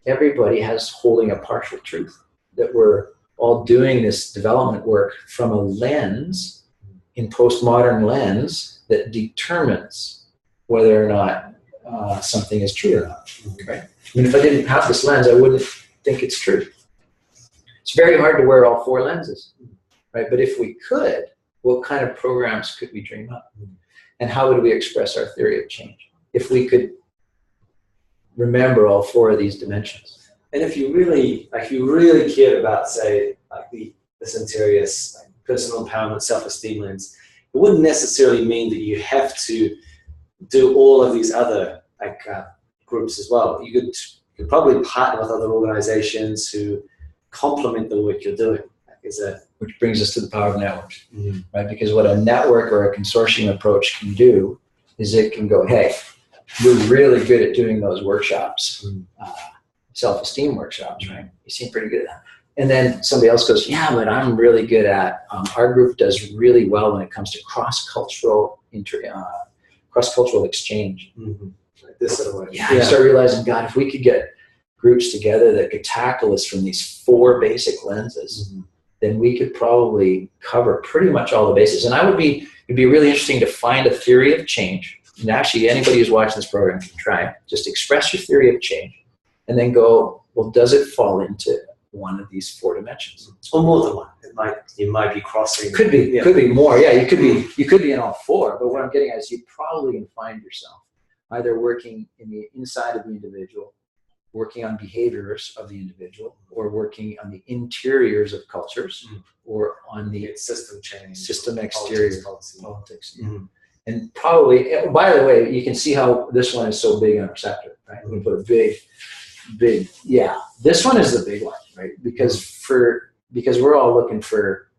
everybody has holding a partial truth, that we're all doing this development work from a lens, in postmodern lens, that determines whether or not something is true or not. Right? I mean, if I didn't have this lens, I wouldn't think it's true. It's very hard to wear all four lenses, right? But if we could, what kind of programs could we dream up? And how would we express our theory of change if we could remember all four of these dimensions? And if you really cared about, say, like the Centurious, like personal empowerment, self-esteem lens, it wouldn't necessarily mean that you have to do all of these other groups as well. You could probably partner with other organizations who complement the work you're doing. Which brings us to the power of networks, right? Because what a network or a consortium approach can do is it can go, hey, you're really good at doing those workshops, self-esteem workshops, right? You seem pretty good at that. And then somebody else goes, yeah, but I'm really good at, our group does really well when it comes to cross-cultural exchange. Like this sort of way. Yeah, you start realizing, God, if we could get groups together that could tackle this from these four basic lenses, then we could probably cover pretty much all the bases. And it'd be really interesting to find a theory of change. And actually, anybody who's watching this program can try. Just express your theory of change and then go, well, does it fall into one of these four dimensions? Or more than one. You might be crossing. Could be more. Yeah, you could be in all four. But what I'm getting at is you probably can find yourself either working in the inside of the individual, working on behaviors of the individual, or working on the interiors of cultures, or on the system change, system exterior politics. And probably, by the way, you can see how this one is so big in our sector, right? We put a big, this one is the big one, right? Because we're all looking for,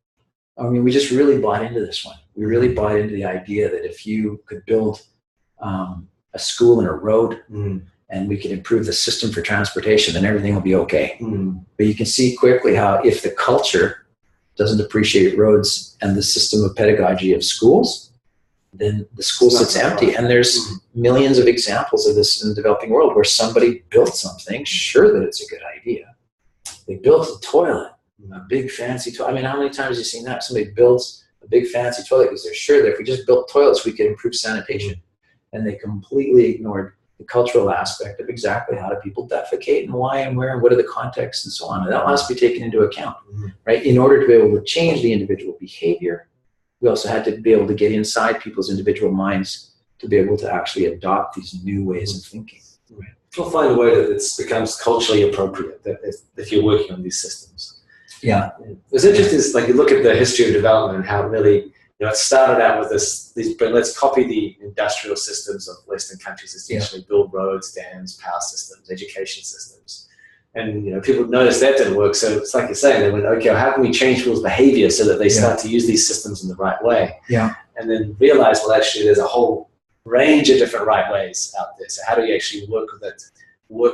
I mean, we just really bought into this one. We really bought into the idea that if you could build a school and a road, and we can improve the system for transportation, then everything will be okay. But you can see quickly how if the culture doesn't appreciate roads and the system of pedagogy of schools, then the school sits empty. And there's millions of examples of this in the developing world where somebody built something, sure that it's a good idea. They built a toilet, a big fancy toilet. I mean, how many times have you seen that? Somebody builds a big fancy toilet because they're sure that if we just built toilets, we could improve sanitation. And they completely ignored the cultural aspect of exactly how do people defecate and why and where and what are the contexts and so on. And that must be taken into account, right? In order to be able to change the individual behavior, we also had to be able to get inside people's individual minds to be able to actually adopt these new ways of thinking. Right? We'll find a way that it becomes culturally appropriate if you're working on these systems. Yeah. What's interesting is, like, you look at the history of development and how really, it started out with let's copy the industrial systems of Western countries, essentially build roads, dams, power systems, education systems. And, people noticed that didn't work. So it's like you're saying, they went, okay, well, how can we change people's behavior so that they start to use these systems in the right way? Yeah. And then realize, well, actually, there's a whole range of different right ways out there. So how do we actually work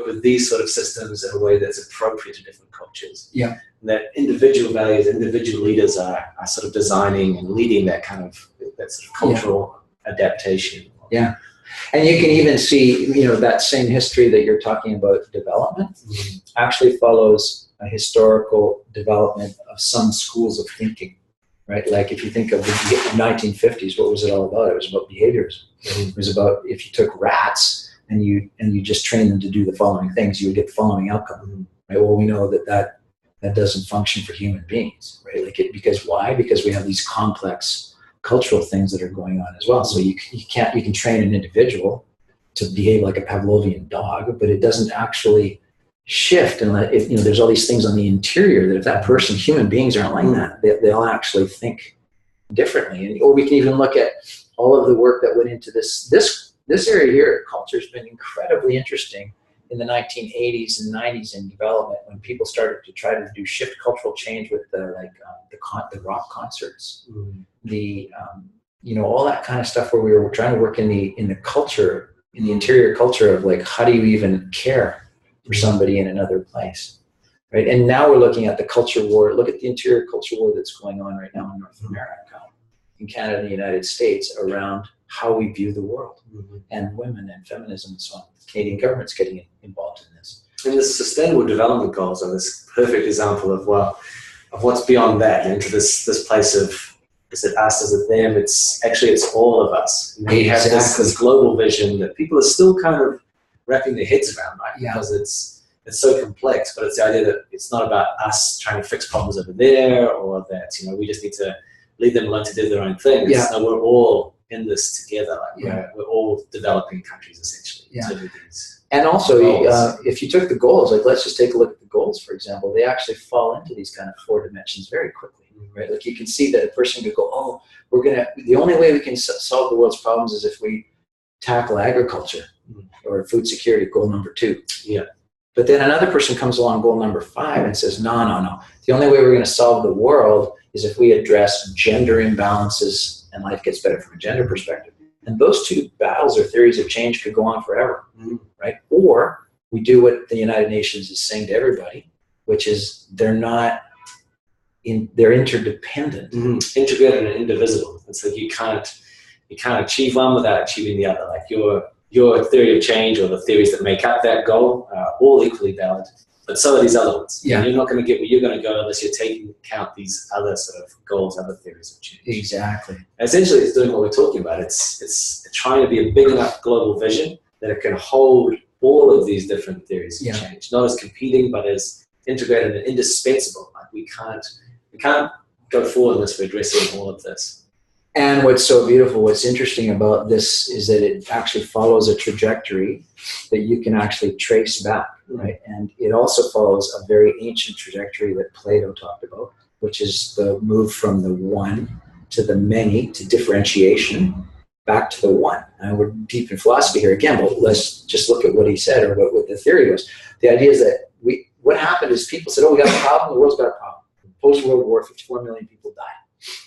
with these sort of systems in a way that's appropriate to different cultures? Yeah. And that individual values, individual leaders are sort of designing and leading that sort of cultural adaptation. Yeah. And you can even see, that same history that you're talking about, development, actually follows a historical development of some schools of thinking, right? Like if you think of the 1950s, what was it all about? It was about behaviorism. It was about, if you took rats and you just trained them to do the following things, you would get the following outcome, right? Well, we know that doesn't function for human beings, right? Because why? Because we have these complex cultural things that are going on as well. So you can train an individual to behave like a Pavlovian dog, but it doesn't actually shift. And there's all these things on the interior that if that person, human beings aren't like that, they'll actually think differently. Or we can even look at all of the work that went into this area here. Culture has been incredibly interesting in the 1980s and 90s in development, when people started to try to shift cultural change with the rock concerts, all that kind of stuff, where we were trying to work in the culture, in the interior culture of like, how do you even care for somebody in another place, right? And now we're looking at the culture war. Look at the interior culture war that's going on right now in North America, in Canada and the United States, around how we view the world and women and feminism and so on. The Canadian government's getting involved in this. And the Sustainable Development Goals are this perfect example of what's beyond that, into this place of, is it us, is it them? It's all of us. You have this global vision that people are still kind of wrapping their heads around, right? Yeah. Because it's so complex, but it's the idea that it's not about us trying to fix problems over there, or that we just need to leave them alone to do their own thing. Yeah. No, we're all in this together. We're all developing countries essentially. Yeah. And also, if you took the goals, let's just take a look at the goals, for example, they actually fall into these kind of 4 dimensions very quickly, right? Like you can see that a person could go, the only way we can solve the world's problems is if we tackle agriculture or food security, goal number 2. Yeah. But then another person comes along, goal number 5, and says, no. The only way we're going to solve the world is if we address gender imbalances and life gets better from a gender perspective. And those 2 battles or theories of change could go on forever, right? Or we do what the United Nations is saying to everybody, which is they're interdependent. Integrated and indivisible. It's like you can't achieve one without achieving the other. Like your theory of change, or the theories that make up that goal, are all equally valid. But so are these other ones. Yeah. And you're not going to get where you're going to go unless you're taking into account these other sort of goals, other theories of change. Exactly. And essentially, it's doing what we're talking about. It's trying to be a big enough global vision that it can hold all of these different theories of change, not as competing, but as integrated and indispensable. Like we can't go forward unless we're addressing all of this. And what's so beautiful, what's interesting about this is that it actually follows a trajectory that you can actually trace back, right? And it also follows a very ancient trajectory that Plato talked about, which is the move from the one to the many to differentiation back to the one. And we're deep in philosophy here again, but let's just look at what he said, or what the theory was. The idea is that what happened is people said, we got a problem, the world's got a problem. Post-World War, 54 million people died.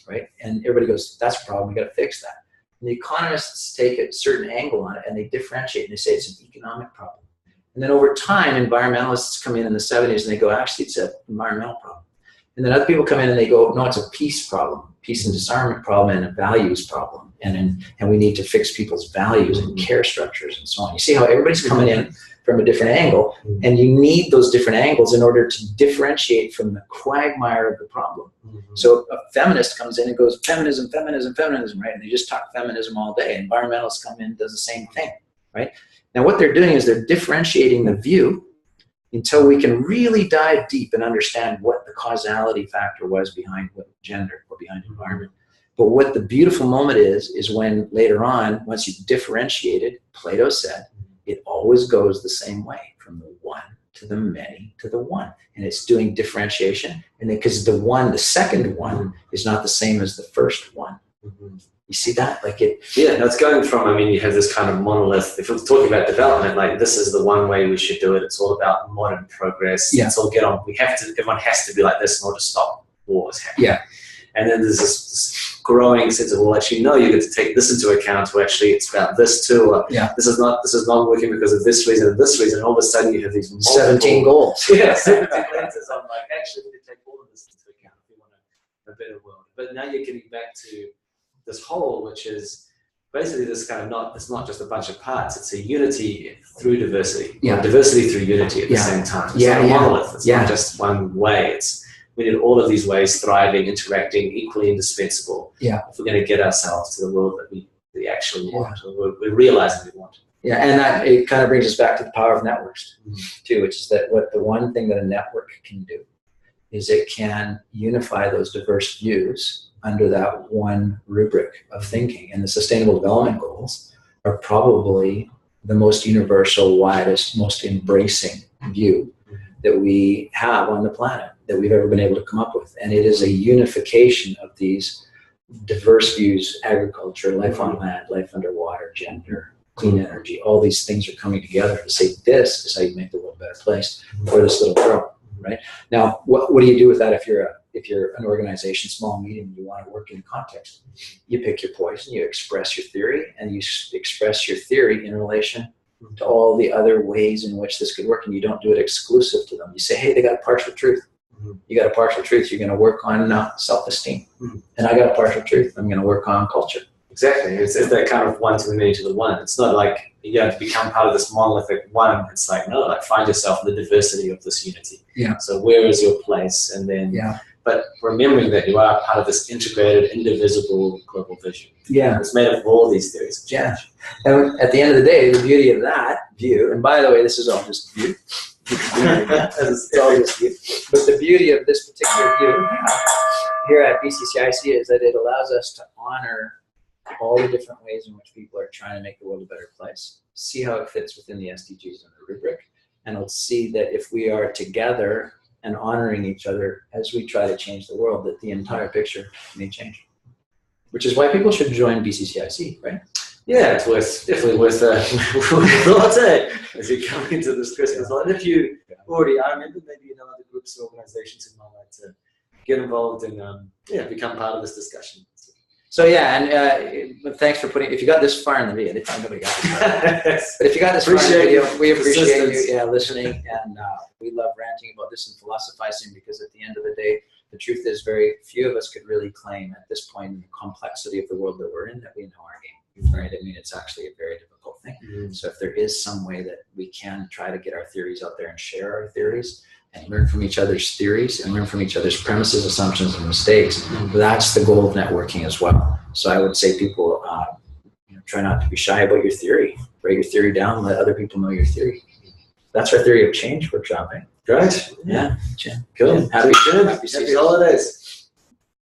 Right? And everybody goes, that's a problem, we got to fix that. And the economists take a certain angle on it and they differentiate and they say it's an economic problem. And then over time, environmentalists come in the 70s and they go, actually, it's an environmental problem. And then other people come in and they go, no, it's a peace problem, peace and disarmament problem, and a values problem. And we need to fix people's values and care structures and so on. You see how everybody's coming in from a different angle, and you need those different angles in order to differentiate from the quagmire of the problem. So a feminist comes in and goes, feminism, feminism, feminism, right? And they just talk feminism all day. Environmentalists come in and does the same thing, right? Now what they're doing is they're differentiating the view until we can really dive deep and understand what the causality factor was behind gender or behind environment. But what the beautiful moment is when later on, once you've differentiated, Plato said, it always goes the same way, from the one to the many to the one. And it's doing differentiation. And because the second one is not the same as the first one. You see that? It's going from, you have this kind of monolith. If we're talking about development, this is the one way we should do it. It's all about modern progress. Yeah. It's all get on. Everyone has to be like this in order to stop wars happening. Yeah. And then there's this growing sense of, actually, no, you get to take this into account, or actually it's about this too, or this is not working because of this reason and this reason, and all of a sudden you have these 17 goals. 17 lenses on, actually we need to take all of this into account if we want a better world. But now you're getting back to this whole, which is basically this kind of it's not just a bunch of parts, it's a unity through diversity. Yeah. Or diversity through unity at the same time. It's not a monolith. It's not just one way. We need all of these ways thriving, interacting, equally indispensable. Yeah. If we're going to get ourselves to the world that we actually want, or we realize that we want. Yeah, and that it kind of brings us back to the power of networks too, which is that the one thing that a network can do is it can unify those diverse views under that one rubric of thinking. And the Sustainable Development Goals are probably the most universal, widest, most embracing view that we have on the planet that we've ever been able to come up with. And it is a unification of these diverse views: agriculture, life on land, life underwater, gender, clean energy. All these things are coming together to say, this is how you make the world a better place for this little girl, right? Now, what do you do with that if you're an organization, small, medium, you want to work in context? You pick your poison, you express your theory, and you express your theory in relation to all the other ways in which this could work, and you don't do it exclusive to them. You say, hey, they got a partial truth. You got a partial truth. You're going to work on self-esteem. And I got a partial truth. I'm going to work on culture. Exactly. It's that kind of one to the many to the one. It's not like you have to become part of this monolithic one. It's like, no, like find yourself in the diversity of this unity. Yeah. So where is your place? And then, but remembering that you are part of this integrated, indivisible global vision. Yeah. It's made up of all these theories of change. Yeah. And at the end of the day, the beauty of that view, and by the way, this is all just view. It's all just view. But the beauty of this particular view here at BCCIC is that it allows us to honor all the different ways in which people are trying to make the world a better place, see how it fits within the SDGs and the rubric, and we'll see that if we are together and honoring each other as we try to change the world, that the entire picture may change. Which is why people should join BCCIC, right? Yeah, it's definitely worth a latte as you come into this Christmas. And if you already are, maybe in other groups or organizations who might like to get involved and become part of this discussion. So and thanks for if you got this far in the video, nobody got this far. But if you got this far in the video, we appreciate you listening, and we love ranting about this and philosophizing, because at the end of the day, the truth is very few of us could really claim at this point in the complexity of the world that we're in that we know our game, right? I mean, it's actually a very difficult thing. So if there is some way that we can try to get our theories out there and share our theories, and learn from each other's theories and learn from each other's premises, assumptions, and mistakes. That's the goal of networking as well. So I would say people try not to be shy about your theory. Write your theory down, let other people know your theory. That's our theory of change workshop, right? Great. Yeah. Cool. Happy holidays.